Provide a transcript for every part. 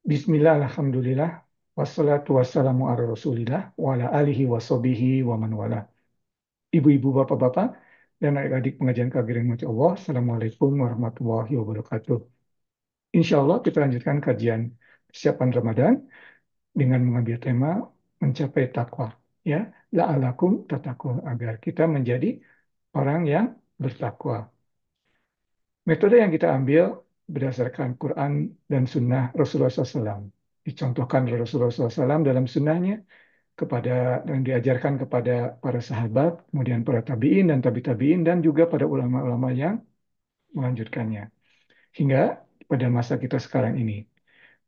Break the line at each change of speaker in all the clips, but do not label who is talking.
Bismillah, alhamdulillah, wassalatu wassalamu ala rasulillah, wa ala alihi washabihi wa man wala. Ibu-ibu, bapak-bapak, dan adik-adik pengajian KG Rahmati Allah, Assalamualaikum warahmatullahi wabarakatuh. Insya Allah kita lanjutkan kajian persiapan Ramadan dengan mengambil tema mencapai takwa. Ya, la'alakum tatakun, agar kita menjadi orang yang bertakwa. Metode yang kita ambil berdasarkan Quran dan Sunnah Rasulullah SAW. Dicontohkan Rasulullah SAW dalam sunnahnya kepada dan diajarkan kepada para sahabat, kemudian para tabiin dan tabi-tabiin dan juga pada ulama-ulama yang melanjutkannya hingga pada masa kita sekarang ini.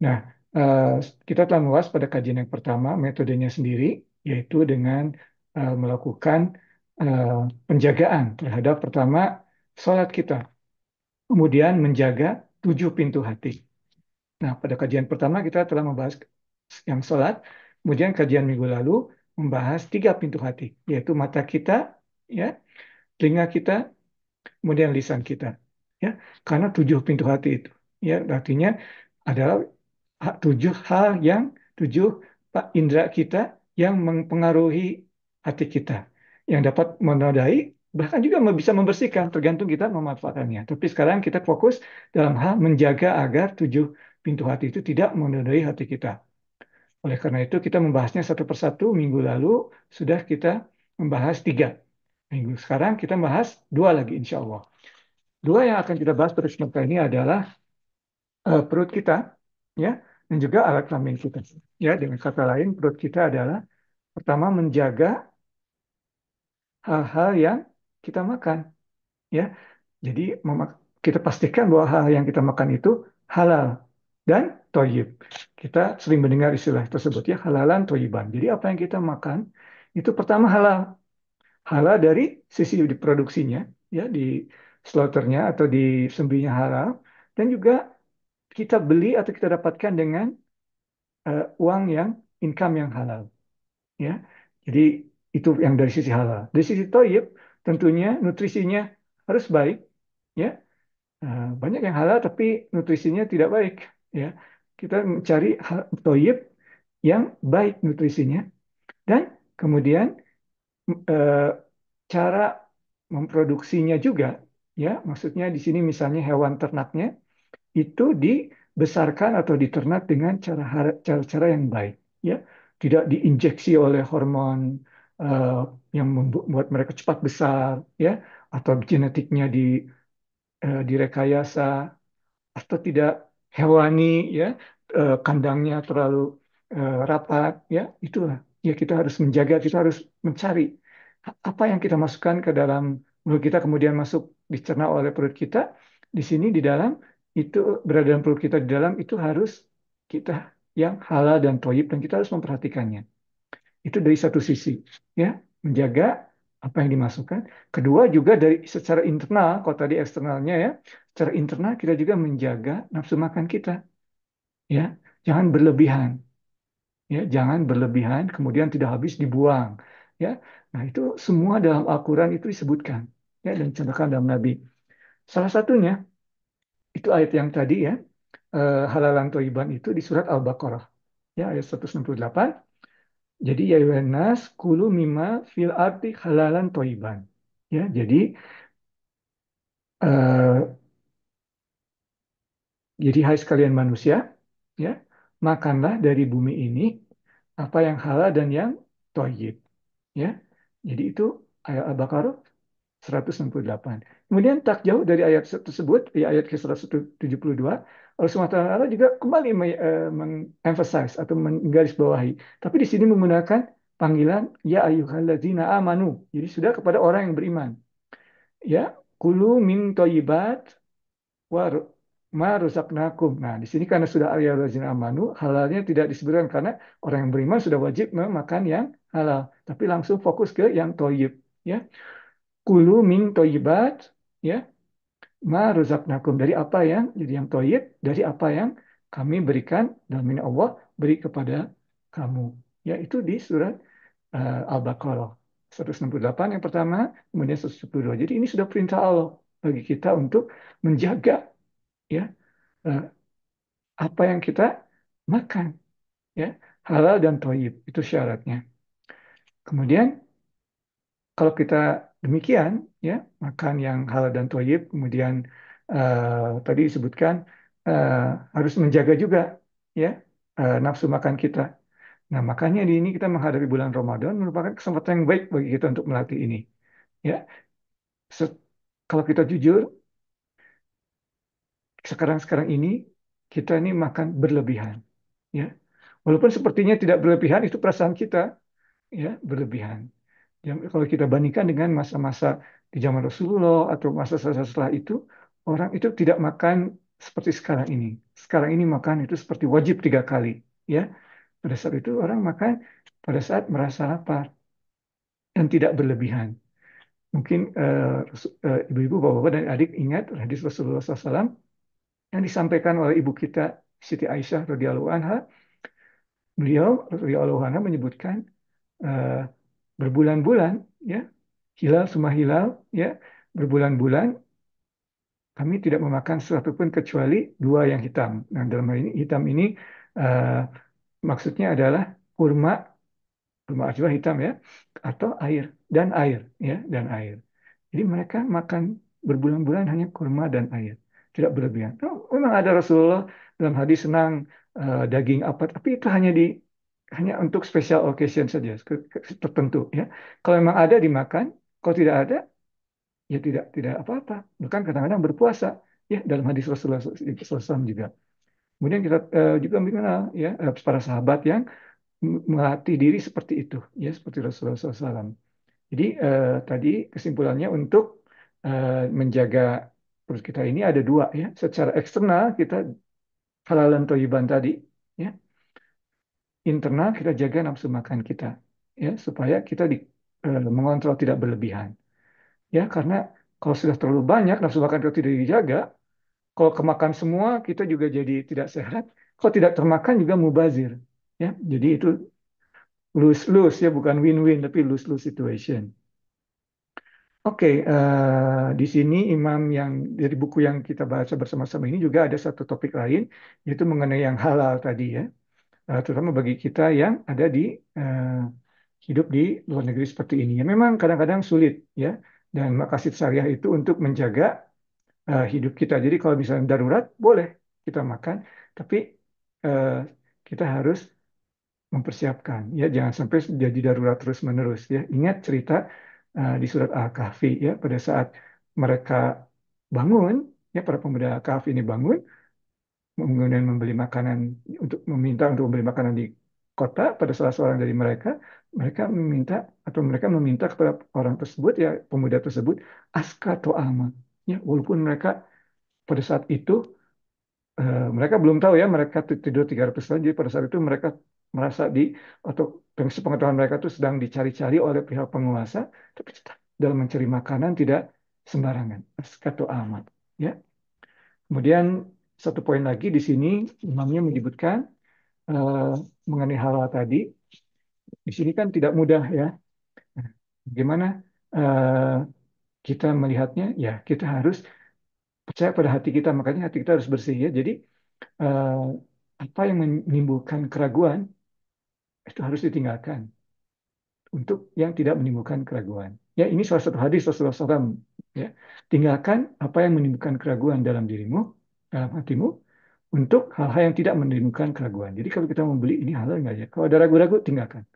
Nah, eh, kita telah membahas pada kajian yang pertama metodenya sendiri yaitu dengan melakukan eh, penjagaan terhadap pertama sholat kita, kemudian menjaga 7 pintu hati. Nah, pada kajian pertama kita telah membahas yang sholat, kemudian kajian minggu lalu membahas 3 pintu hati, yaitu mata kita, ya, telinga kita, kemudian lisan kita, ya, karena 7 pintu hati itu, ya, artinya adalah 7 hal yang 7 indera kita yang mempengaruhi hati kita, yang dapat menodai bahkan juga bisa membersihkan, tergantung kita memanfaatkannya. Tapi sekarang kita fokus dalam hal menjaga agar 7 pintu hati itu tidak menodai hati kita. Oleh karena itu kita membahasnya satu persatu. Minggu lalu sudah kita membahas 3. Minggu sekarang kita bahas 2 lagi insya Allah. 2 yang akan kita bahas pada kesempatan ini adalah perut kita, ya, dan juga alat kelamin kita. Ya, dengan kata lain perut kita adalah pertama menjaga hal-hal yang kita makan, ya. Jadi kita pastikan bahwa hal yang kita makan itu halal dan toyib. Kita sering mendengar istilah tersebut, ya, halalan toyiban. Jadi apa yang kita makan itu pertama halal. Halal dari sisi diproduksinya, ya, di slaughternya atau di sembelihnya halal, dan juga kita beli atau kita dapatkan dengan uang yang income yang halal, ya. Jadi itu yang dari sisi halal. Dari sisi toyib tentunya nutrisinya harus baik, ya. Banyak yang halal tapi nutrisinya tidak baik, ya. Kita mencari toyib yang baik nutrisinya, dan kemudian eh, cara memproduksinya juga, ya. Maksudnya di sini misalnya hewan ternaknya itu dibesarkan atau diternak dengan cara-cara yang baik, ya. Tidak diinjeksi oleh hormon eh, yang membuat mereka cepat besar, ya, atau genetiknya direkayasa, atau tidak hewani, ya, kandangnya terlalu rapat, ya. Itulah, ya, kita harus menjaga, kita harus mencari apa yang kita masukkan ke dalam mulut kita kemudian masuk dicerna oleh perut kita. Di sini di dalam itu, berada dalam perut kita, di dalam itu harus kita yang halal dan thayyib, dan kita harus memperhatikannya. Itu dari satu sisi, ya, menjaga apa yang dimasukkan. Kedua juga dari secara internal, kalau tadi eksternalnya, ya, secara internal kita juga menjaga nafsu makan kita, ya, jangan berlebihan, ya, jangan berlebihan kemudian tidak habis dibuang, ya. Nah, itu semua dalam Al-Quran itu disebutkan, ya, dan contohkan dalam Nabi. Salah satunya itu ayat yang tadi, ya, halalan thayyiban itu di surat Al-Baqarah, ya, ayat 168. Jadi ya ayuhan nas kulu mimma fil ardi halalan thayyiban. Ya, eh, jadi hai sekalian manusia, ya, makanlah dari bumi ini apa yang halal dan yang thayyib, ya. Jadi itu ayat Al-Baqarah 168. Kemudian tak jauh dari ayat tersebut, di ayat ke-172, Allah SWT juga kembali mengemphasize atau menggarisbawahi. Tapi di sini menggunakan panggilan ya ayyuhalladzina amanu. Jadi sudah kepada orang yang beriman. Ya, kulu min thayyibat wa ma razaqnakum. Nah, di sini karena sudah ayyuhalladzina amanu, halalnya tidak disebutkan karena orang yang beriman sudah wajib memakan yang halal. Tapi langsung fokus ke yang thayyib, ya. Kulu min toyibat, ya, ma rozaknakum, dari apa yang jadi yang toyib, dari apa yang kami berikan dalam ini Allah beri kepada kamu, ya. Itu di surat Al-Baqarah 168 yang pertama, kemudian 172. Jadi ini sudah perintah Allah bagi kita untuk menjaga, ya, eh, apa yang kita makan, ya, halal dan thayyib itu syaratnya. Kemudian kalau kita demikian, ya, makan yang halal dan thayyib, kemudian tadi disebutkan eh, harus menjaga juga, ya, nafsu makan kita. Nah, makanya di ini kita menghadapi bulan Ramadan merupakan kesempatan yang baik bagi kita untuk melatih ini. Ya, Se- kalau kita jujur, sekarang-sekarang ini kita ini makan berlebihan. Ya, walaupun sepertinya tidak berlebihan, itu perasaan kita, ya, berlebihan. Kalau kita bandingkan dengan masa-masa di zaman Rasulullah atau masa-masa setelah itu, orang itu tidak makan seperti sekarang ini. Sekarang ini makan itu seperti wajib 3 kali. Ya, pada saat itu orang makan pada saat merasa lapar dan tidak berlebihan. Mungkin ibu-ibu, bapak-bapak, dan adik ingat hadis Rasulullah SAW yang disampaikan oleh ibu kita Siti Aisyah radhiyallahu anha. Beliau radhiyallahu anha menyebutkan eh, berbulan-bulan, ya, hilal semua hilal, ya, berbulan-bulan kami tidak memakan sesuatu pun kecuali dua yang hitam. Nah, dalam hal ini hitam ini eh, maksudnya adalah kurma, kurma ajwa hitam, ya, atau air, dan air, ya, dan air. Jadi mereka makan berbulan-bulan hanya kurma dan air, tidak berlebihan. Oh, memang ada Rasulullah dalam hadis senang daging apa, tapi itu hanya untuk special occasion saja, tertentu, ya. Kalau memang ada dimakan, kalau tidak ada ya tidak apa-apa. Bahkan kadang-kadang berpuasa, ya, dalam hadis Rasulullah SAW juga. Kemudian kita juga mengenal, ya, para sahabat yang melatih diri seperti itu, ya, seperti Rasulullah SAW. Jadi tadi kesimpulannya untuk menjaga perut kita ini ada dua, ya. Secara eksternal kita halal dan thayyiban tadi, ya. Internal kita jaga nafsu makan kita, ya, supaya kita mengontrol tidak berlebihan, ya, karena kalau sudah terlalu banyak nafsu makan kita tidak dijaga, kalau kemakan semua kita juga jadi tidak sehat, kalau tidak termakan juga mubazir, ya. Jadi itu lose-lose, ya, bukan win-win tapi lose-lose situation. Oke, di sini Imam yang dari buku yang kita baca bersama-sama ini juga ada satu topik lain, yaitu mengenai yang halal tadi, ya. Terutama bagi kita yang ada di eh, hidup di luar negeri seperti ini. Ya, memang kadang-kadang sulit, ya, dan maqasid syariah itu untuk menjaga hidup kita. Jadi kalau misalnya darurat boleh kita makan, tapi eh, kita harus mempersiapkan, ya, jangan sampai jadi darurat terus-menerus, ya. Ingat cerita di surat Al-Kahfi, ya, pada saat mereka bangun, ya, para pemuda Kahfi ini bangun kemudian membeli makanan, untuk meminta untuk membeli makanan di kota pada salah seorang dari mereka, mereka meminta atau mereka meminta kepada orang tersebut, ya, pemuda tersebut, aska to'ama, ya, walaupun mereka pada saat itu mereka belum tahu, ya, mereka tidur 300 tahun. Jadi pada saat itu mereka merasa atau sepengetahuan mereka itu sedang dicari-cari oleh pihak penguasa, tapi tetap dalam mencari makanan tidak sembarangan. Askato amat, ya. Kemudian satu poin lagi di sini imamnya menyebutkan eh, mengenai halal tadi. Di sini kan tidak mudah, ya. Bagaimana eh, kita melihatnya? Ya, kita harus percaya pada hati kita. Makanya hati kita harus bersih, ya. Jadi eh, apa yang menimbulkan keraguan itu harus ditinggalkan untuk yang tidak menimbulkan keraguan. Ya, ini salah satu hadis Rasulullah SAW. Ya, tinggalkan apa yang menimbulkan keraguan dalam dirimu, dalam hatimu, untuk hal-hal yang tidak menimbulkan keraguan. Jadi kalau kita membeli ini halal nggak ya? Kalau ada ragu-ragu, tinggalkan.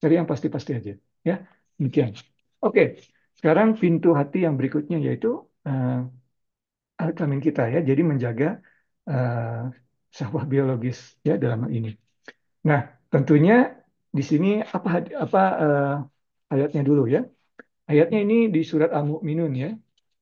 Cari yang pasti-pasti aja. Ya, demikian. Oke, sekarang pintu hati yang berikutnya yaitu uh, al-kamin kita, ya. Jadi menjaga uh, syahwat biologis, ya, dalam hal ini. Nah, tentunya di sini apa ayatnya dulu, ya. Ayatnya ini di surat Al-Mu'minun, ya,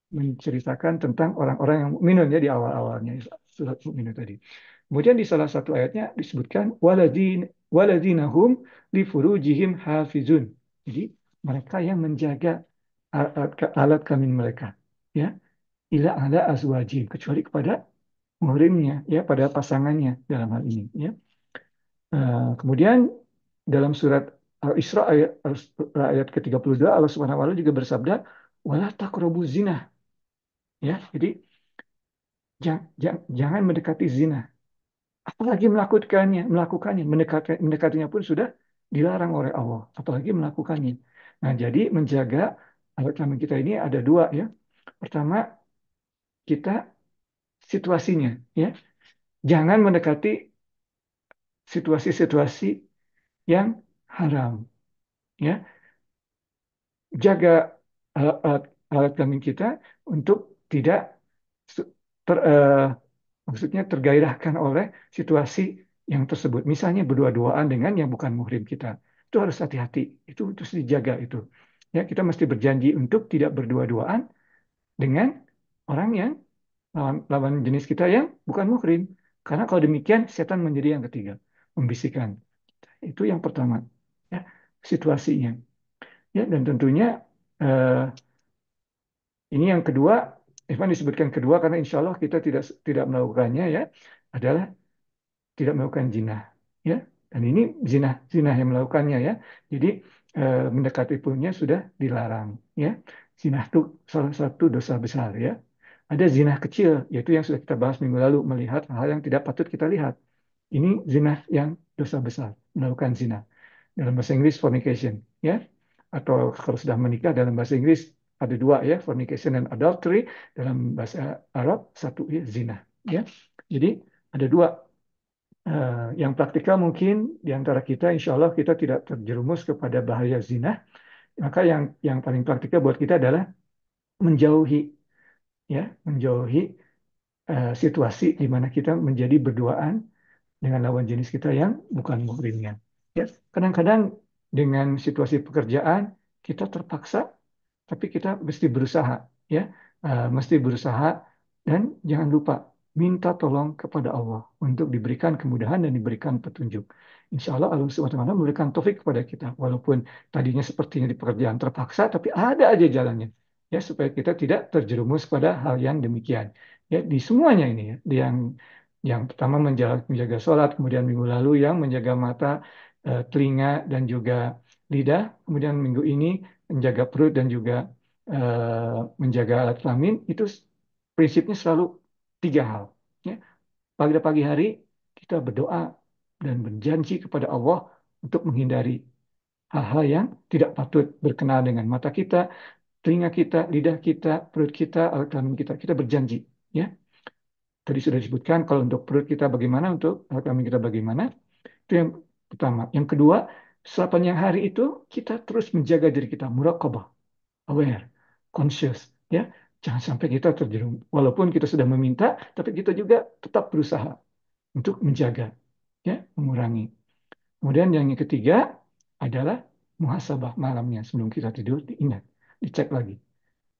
menceritakan tentang orang-orang yang mukminun, ya, di awal-awalnya surat Mu'minun tadi. Kemudian di salah satu ayatnya disebutkan waladzinahum li furujihim hafizun. Jadi mereka yang menjaga alat kelamin mereka, ya, ila ala azwajim, kecuali kepada muhrimnya, ya, pada pasangannya dalam hal ini, ya. Kemudian dalam surat Al-Isra ayat ke-32 Allah Subhanahu wa taala juga bersabda wala taqrabuz zina, ya. Jadi jangan mendekati zina. apalagi melakukannya, mendekatinya pun sudah dilarang oleh Allah, apalagi melakukannya. Nah, jadi menjaga alat kelamin kita ini ada dua ya. Pertama, kita situasinya ya. Jangan mendekati situasi-situasi yang haram ya. Jaga alat, alat kelamin kita untuk tidak su- ter, maksudnya tergairahkan oleh situasi yang tersebut. Misalnya berdua-duaan dengan yang bukan muhrim kita. Itu harus hati-hati. Itu terus dijaga itu. Ya, kita mesti berjanji untuk tidak berdua-duaan dengan orang yang lawan jenis kita yang bukan muhrim. Karena kalau demikian setan menjadi yang ketiga, membisikkan. Itu yang pertama. Ya, situasinya. Ya, dan tentunya eh, ini yang kedua, Evan disebutkan kedua karena insya Allah kita tidak melakukannya ya, adalah tidak melakukan zina ya, dan ini zina zina yang melakukannya ya, jadi mendekati punya sudah dilarang ya. Zina itu salah satu dosa besar ya. Ada zina kecil yaitu yang sudah kita bahas minggu lalu, melihat hal yang tidak patut kita lihat. Ini zina yang dosa besar, melakukan zina, dalam bahasa Inggris fornication ya, atau kalau sudah menikah dalam bahasa Inggris ada dua ya, fornication dan adultery. Dalam bahasa Arab satu ya, zina ya. Jadi ada dua. Yang praktikal mungkin di antara kita, insya Allah kita tidak terjerumus kepada bahaya zina. Maka yang paling praktikal buat kita adalah menjauhi, ya, menjauhi situasi di mana kita menjadi berduaan dengan lawan jenis kita yang bukan muhrimnya. Ya, kadang-kadang dengan situasi pekerjaan kita terpaksa, tapi kita mesti berusaha, ya. Mesti berusaha dan jangan lupa minta tolong kepada Allah untuk diberikan kemudahan dan diberikan petunjuk. Insya Allah Allah Subhanahu wa Ta'ala memberikan taufik kepada kita, walaupun tadinya sepertinya di pekerjaan terpaksa, tapi ada aja jalannya, ya, supaya kita tidak terjerumus pada hal yang demikian. Ya, di semuanya ini ya, yang pertama menjaga sholat, kemudian minggu lalu yang menjaga mata, telinga, dan juga lidah, kemudian minggu ini menjaga perut dan juga menjaga alat kelamin. Itu prinsipnya selalu tiga hal. Ya. Pada pagi hari kita berdoa dan berjanji kepada Allah untuk menghindari hal-hal yang tidak patut berkenaan dengan mata kita, telinga kita, lidah kita, perut kita, alat kelamin kita. Kita berjanji. Ya. Tadi sudah disebutkan kalau untuk perut kita bagaimana, untuk alat kelamin kita bagaimana. Itu yang pertama. Yang kedua, sepanjang hari itu kita terus menjaga diri kita, muraqabah, aware, conscious, ya. Jangan sampai kita terjerumus. Walaupun kita sudah meminta, tapi kita juga tetap berusaha untuk menjaga, ya, mengurangi. Kemudian yang ketiga adalah muhasabah malamnya sebelum kita tidur, diingat, dicek lagi.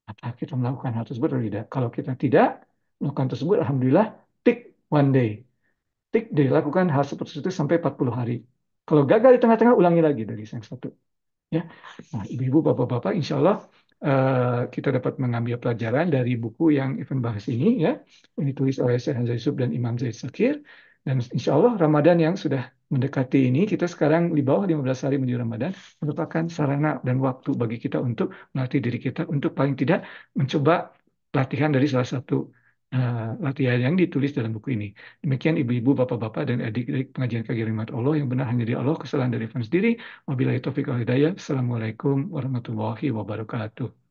Apakah kita melakukan hal tersebut atau tidak? Kalau kita tidak melakukan tersebut, alhamdulillah, tick one day. Tick, dilakukan hal seperti itu sampai 40 hari. Kalau gagal di tengah-tengah, ulangi lagi dari yang satu. Ya, nah, ibu-ibu, bapak-bapak, insya Allah kita dapat mengambil pelajaran dari buku yang Ivan bahas ini, ya, yang ditulis oleh Syekh Hamzah Yusuf dan Imam Zaid Sakir. Dan insya Allah Ramadan yang sudah mendekati ini, kita sekarang di bawah 15 hari menuju Ramadan, merupakan sarana dan waktu bagi kita untuk melatih diri kita untuk paling tidak mencoba latihan dari salah satu latihan yang ditulis dalam buku ini. Demikian ibu-ibu, bapak-bapak, dan adik-adik pengajian kaki Rahmat Allah, yang benar hanya dari Allah, kesalahan dari Ivan sendiri. Wabillahi taufiq wal hidayah. Assalamualaikum warahmatullahi wabarakatuh.